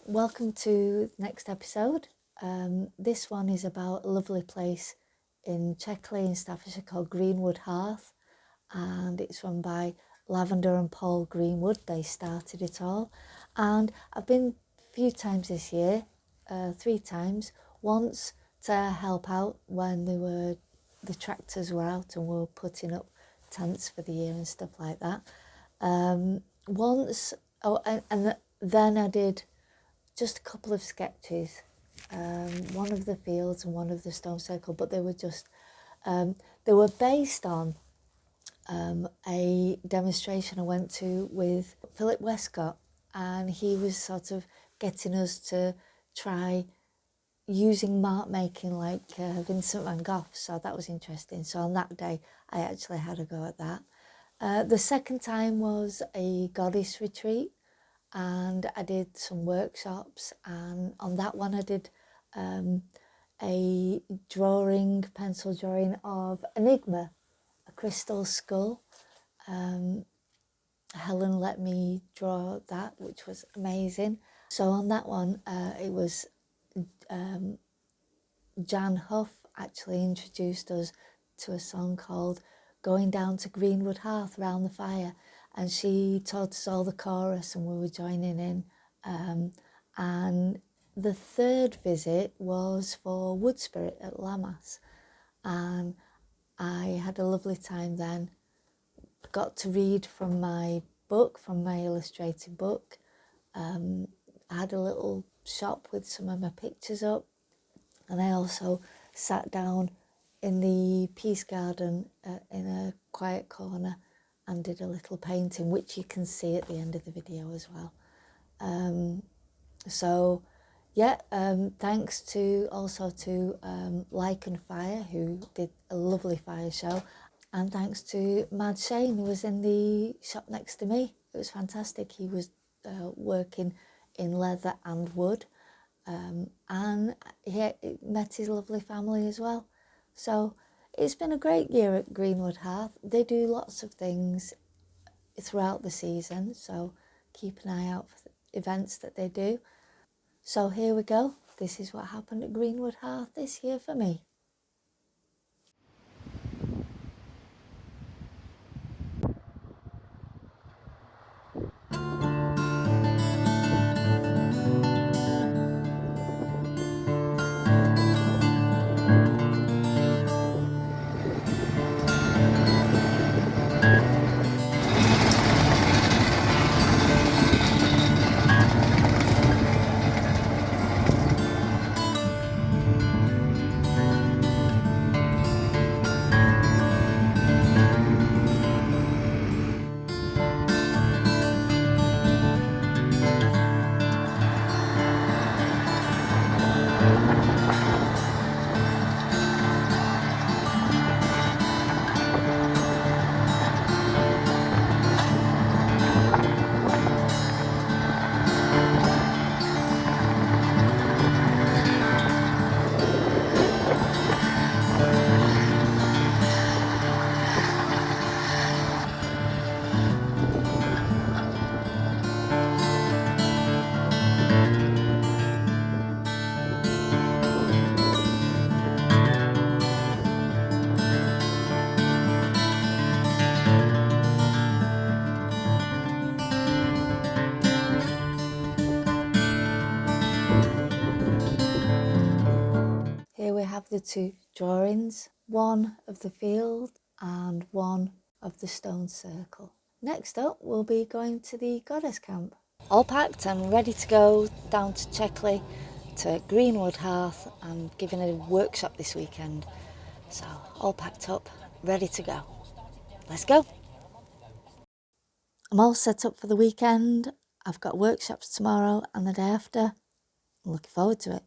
Welcome to the next episode. This one is about a lovely place in Checkley in Staffordshire called Greenwood Hearth, and it's run by Lavender and Paul Greenwood. They started it all, and I've been a few times this year, 3 times. Once to help out when the tractors were out and we were putting up tents for the year and stuff like that. Then I did just a couple of sketches, one of the fields and one of the stone circle, but they were based on a demonstration I went to with Philip Westcott, and he was sort of getting us to try using mark making like Vincent van Gogh, so that was interesting. So on that day I actually had a go at that. The second time was a goddess retreat, and I did some workshops, and on that one I did a pencil drawing of Enigma, a crystal skull. Helen let me draw that, which was amazing. So on that one it was Jan Huff actually introduced us to a song called Going Down to Greenwood Hearth Round the Fire, and she taught us all the chorus and we were joining in. And the third visit was for Wood Spirit at Lammas, and I had a lovely time then. Got to read from my book, from my illustrated book. I had a little shop with some of my pictures up, and I also sat down in the Peace Garden in a quiet corner and did a little painting, which you can see at the end of the video as well. Thanks to Like and Fire, who did a lovely fire show, and thanks to Mad Shane, who was in the shop next to me. It was fantastic. He was working in leather and wood, and he met his lovely family as well. So it's been a great year at Greenwood Hearth. They do lots of things throughout the season, so keep an eye out for the events that they do. So here we go. This is what happened at Greenwood Hearth this year for me. Here we have the 2 drawings, one of the field and one of the stone circle. Next up, we'll be going to the goddess camp. All packed and ready to go down to Checkley to Greenwood Hearth. I'm giving a workshop this weekend, so all packed up, ready to go. Let's go. I'm all set up for the weekend. I've got workshops tomorrow and the day after. I'm looking forward to it.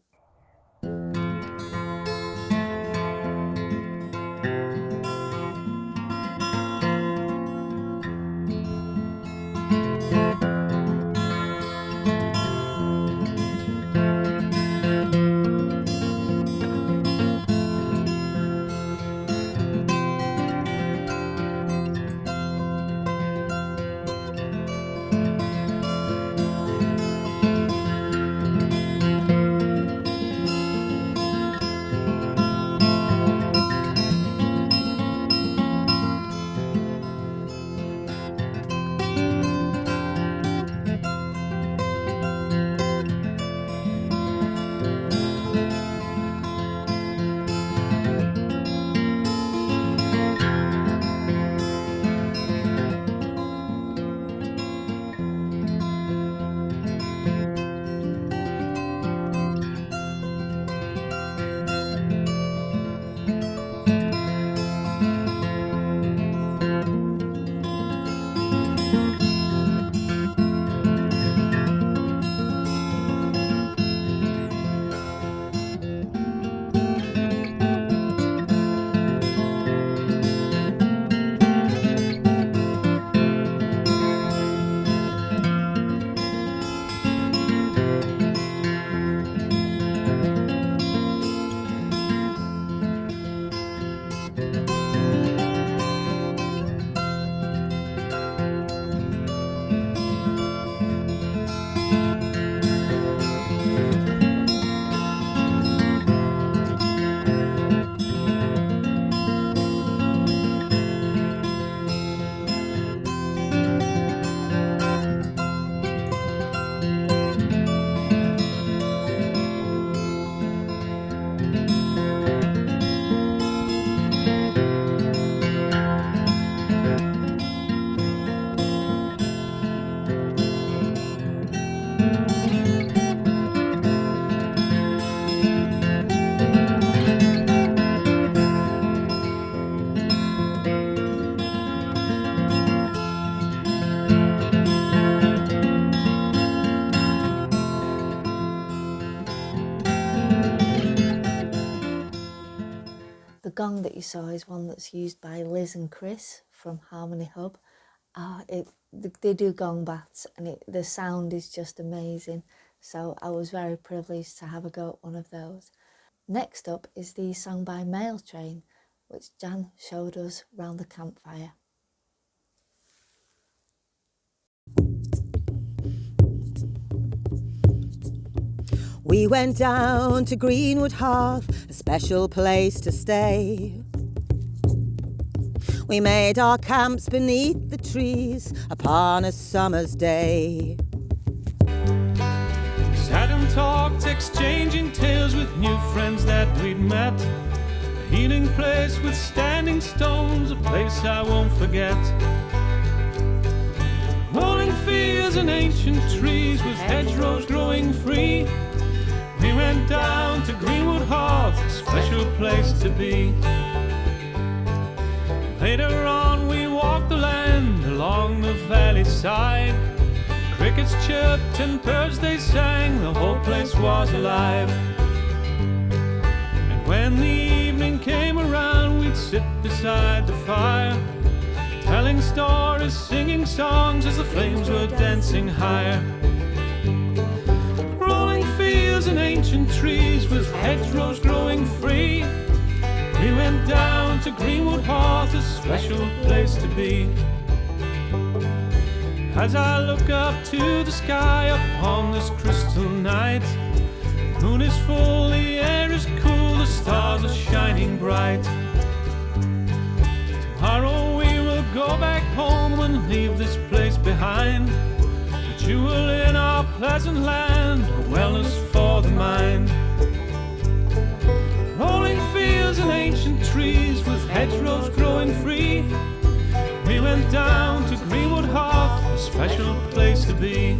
gong that you saw is one that's used by Liz and Chris from Harmony Hub. They do gong baths, and the sound is just amazing. So I was very privileged to have a go at one of those. Next up is the song by Mail Train, which Jan showed us round the campfire. We went down to Greenwood Hearth, a special place to stay. We made our camps beneath the trees upon a summer's day. Sat and talked, exchanging tales with new friends that we'd met. A healing place with standing stones, a place I won't forget. Rolling fields and ancient trees with hedgerows growing free. We went down to Greenwood Hearth, a special place to be. Later on we walked the land along the valley side. Crickets chirped and birds they sang, the whole place was alive. And when the evening came around, we'd sit beside the fire, telling stories, singing songs as the flames were dancing higher. Rolling fields and ancient trees with hedgerows growing free. We went down to Greenwood Hearth, a special place to be. As I look up to the sky upon this crystal night, the moon is full, the air is cool, the stars are shining bright. Tomorrow we will go back home and leave this place behind, a jewel in our pleasant land, a wellness for the mind. Rolling fields and ancient trees with hedgerows growing free. We went down to Greenwood Hearth, a special place to be.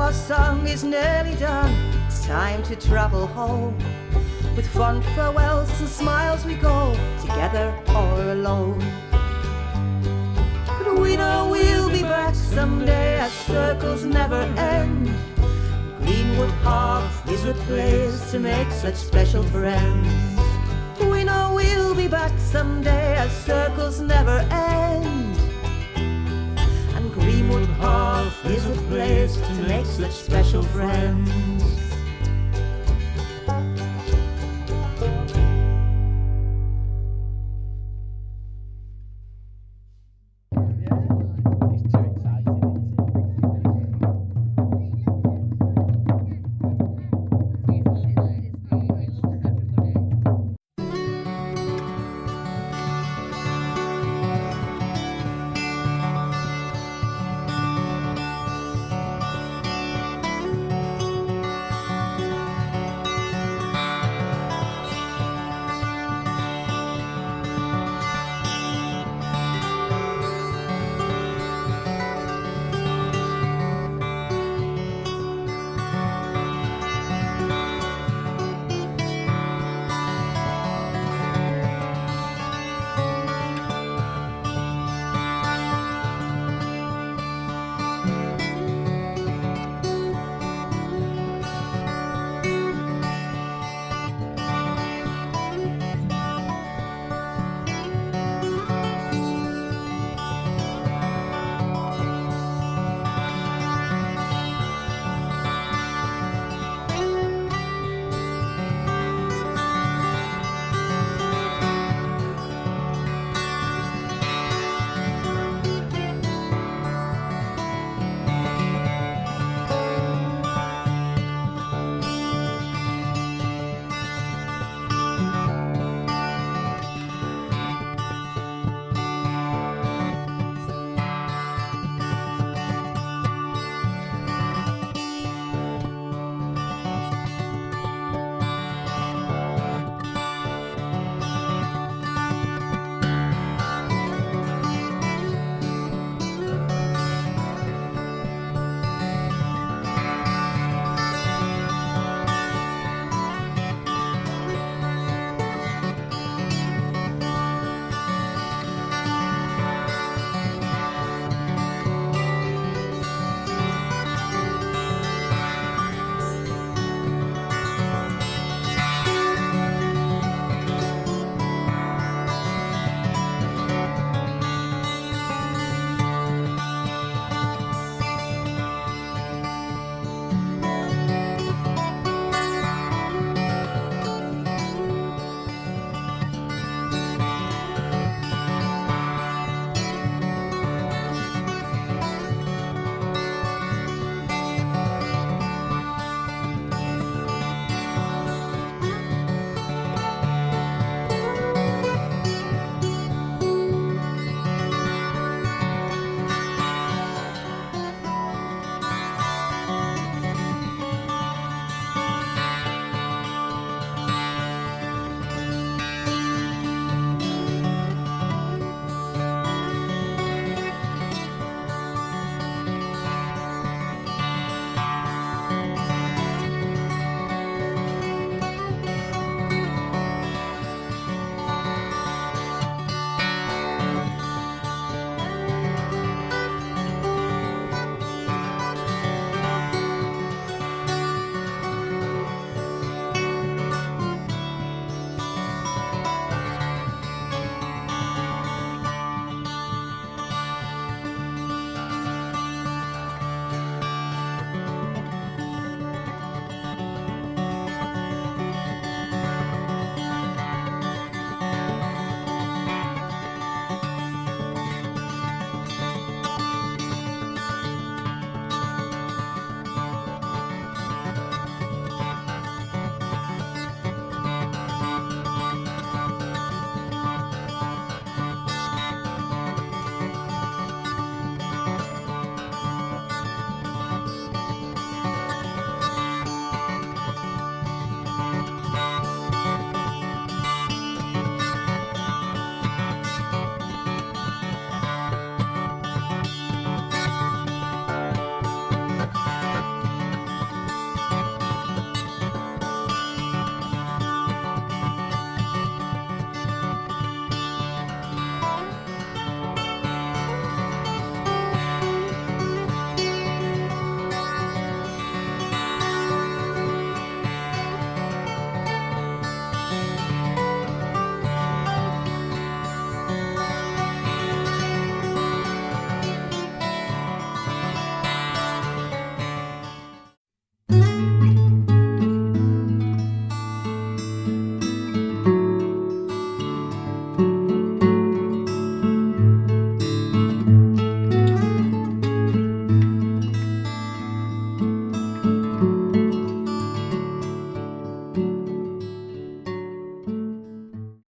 Our song is nearly done, it's time to travel home. With fond farewells and smiles we go, together or alone. But we know we'll be back someday, as circles never end. Greenwood Hearth is a place to make such special friends. We know we'll be back someday, as circles never end. Greenwood Hearth is a place to make such special friends.